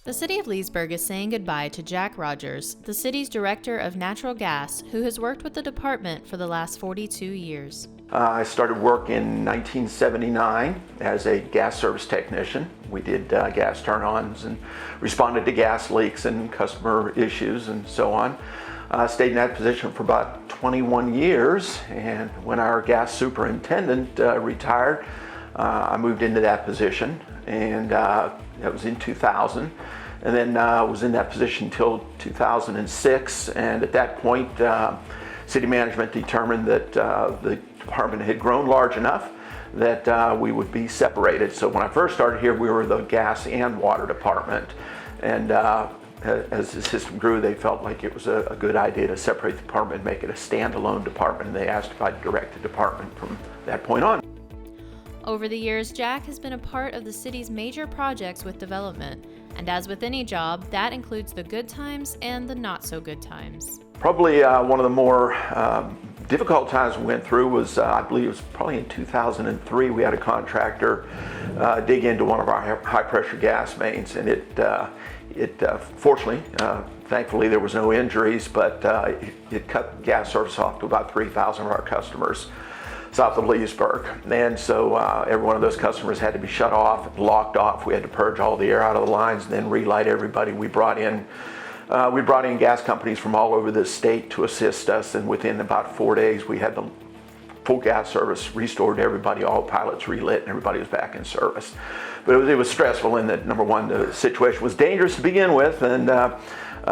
The city of Leesburg is saying goodbye to Jack Rogers, the city's director of natural gas, who has worked with the department for the last 42 years. I started work in 1979 as a gas service technician. We did gas turn-ons and responded to gas leaks and customer issues and so on. Stayed in that position for about 21 years, and when our gas superintendent retired, I moved into that position, and that was in 2000. And then was in that position until 2006, and at that point city management determined that the department had grown large enough that we would be separated. So when I first started here, we were the gas and water department, and as the system grew, they felt like it was a good idea to separate the department and make it a standalone department, and they asked if I'd direct the department from that point on. Over the years, Jack has been a part of the city's major projects with development, and as with any job, that includes the good times and the not so good times. Probably one of the more difficult times we went through was, I believe it was probably in 2003, we had a contractor dig into one of our high pressure gas mains, and fortunately, thankfully there was no injuries, but it cut gas service off to about 3,000 of our customers south of Leesburg. And so every one of those customers had to be shut off, locked off. We had to purge all the air out of the lines and then relight everybody. We brought in gas companies from all over the state to assist us, and within about 4 days we had the full gas service restored to everybody, all pilots relit, and everybody was back in service. But it was stressful in that, number one, the situation was dangerous to begin with, and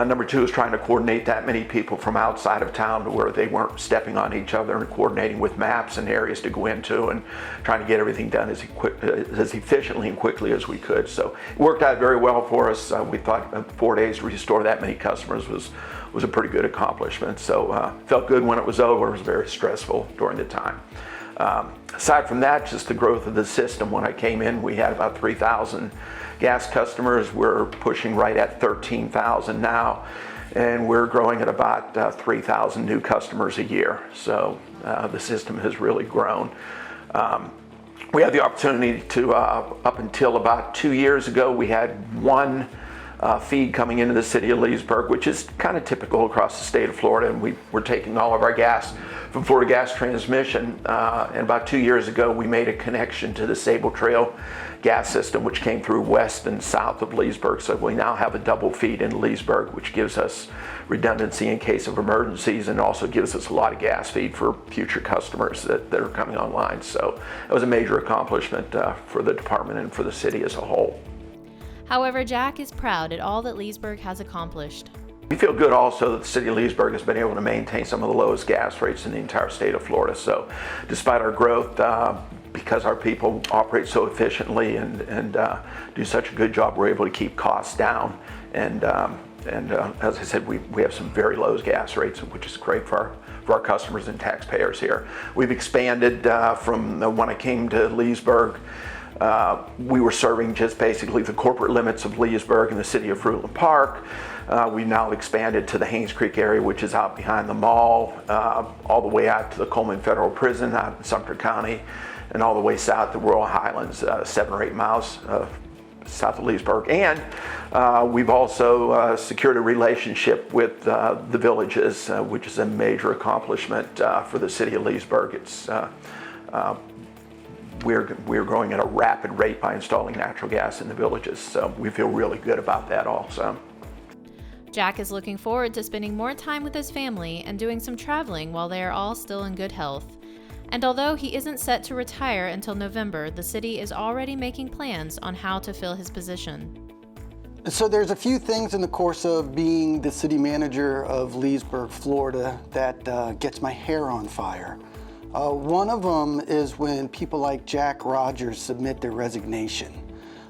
number two is trying to coordinate that many people from outside of town to where they weren't stepping on each other, and coordinating with maps and areas to go into, and trying to get everything done as efficiently and quickly as we could. So it worked out very well for us. We thought 4 days to restore that many customers was a pretty good accomplishment. So felt good when it was over. It was very stressful during the time. Aside from that, just the growth of the system. When I came in, we had about 3,000 gas customers. We're pushing right at 13,000 now, and we're growing at about 3,000 new customers a year. So the system has really grown. We had the opportunity to, up until about 2 years ago, we had one feed coming into the city of Leesburg, which is kind of typical across the state of Florida, and we were taking all of our gas from Florida Gas Transmission, and about 2 years ago we made a connection to the Sable Trail gas system, which came through west and south of Leesburg. So we now have a double feed in Leesburg, which gives us redundancy in case of emergencies, and also gives us a lot of gas feed for future customers that are coming online. So it was a major accomplishment for the department and for the city as a whole. However, Jack is proud at all that Leesburg has accomplished. We feel good also that the city of Leesburg has been able to maintain some of the lowest gas rates in the entire state of Florida. So despite our growth, because our people operate so efficiently and do such a good job, we're able to keep costs down. And as I said, we have some very low gas rates, which is great for our customers and taxpayers here. We've expanded from when I came to Leesburg. We were serving just basically the corporate limits of Leesburg and the city of Fruitland Park. We've now expanded to the Haynes Creek area, which is out behind the mall, all the way out to the Coleman Federal Prison out in Sumter County, and all the way south to Rural Highlands, 7 or 8 miles south of Leesburg. And we've also secured a relationship with the villages, which is a major accomplishment for the city of Leesburg. It's we're growing at a rapid rate by installing natural gas in the villages, so we feel really good about that also. Jack is looking forward to spending more time with his family and doing some traveling while they are all still in good health. And although he isn't set to retire until November, the city is already making plans on how to fill his position. So there's a few things in the course of being the city manager of Leesburg, Florida, that gets my hair on fire. One of them is when people like Jack Rogers submit their resignation.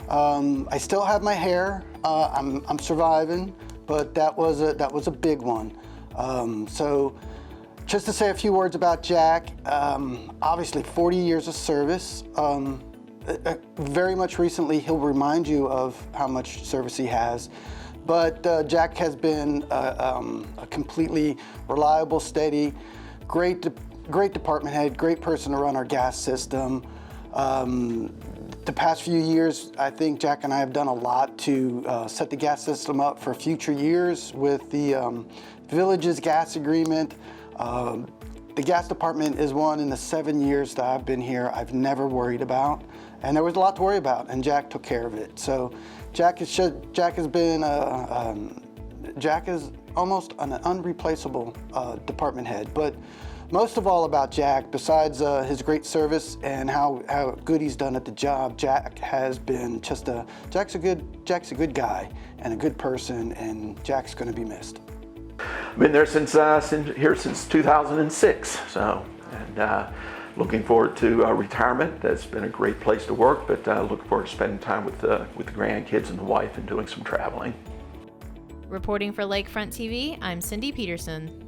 I still have my hair. I'm surviving, but that was a big one. So just to say a few words about Jack, obviously 40 years of service. Very much recently, he'll remind you of how much service he has. But Jack has been a completely reliable, steady, great department head, great person to run our gas system. the past few years, I think Jack and I have done a lot to set the gas system up for future years with the Village's gas agreement. The gas department is one in the 7 years that I've been here I've never worried about. And there was a lot to worry about, and Jack took care of it. So Jack is almost an unreplaceable department head. But most of all about Jack, besides his great service and how good he's done at the job, Jack has been just Jack's a good guy and a good person, and Jack's going to be missed. I've been there since 2006, so, and looking forward to retirement. That's been a great place to work, but looking forward to spending time with the grandkids and the wife and doing some traveling. Reporting for Lakefront TV, I'm Cindy Peterson.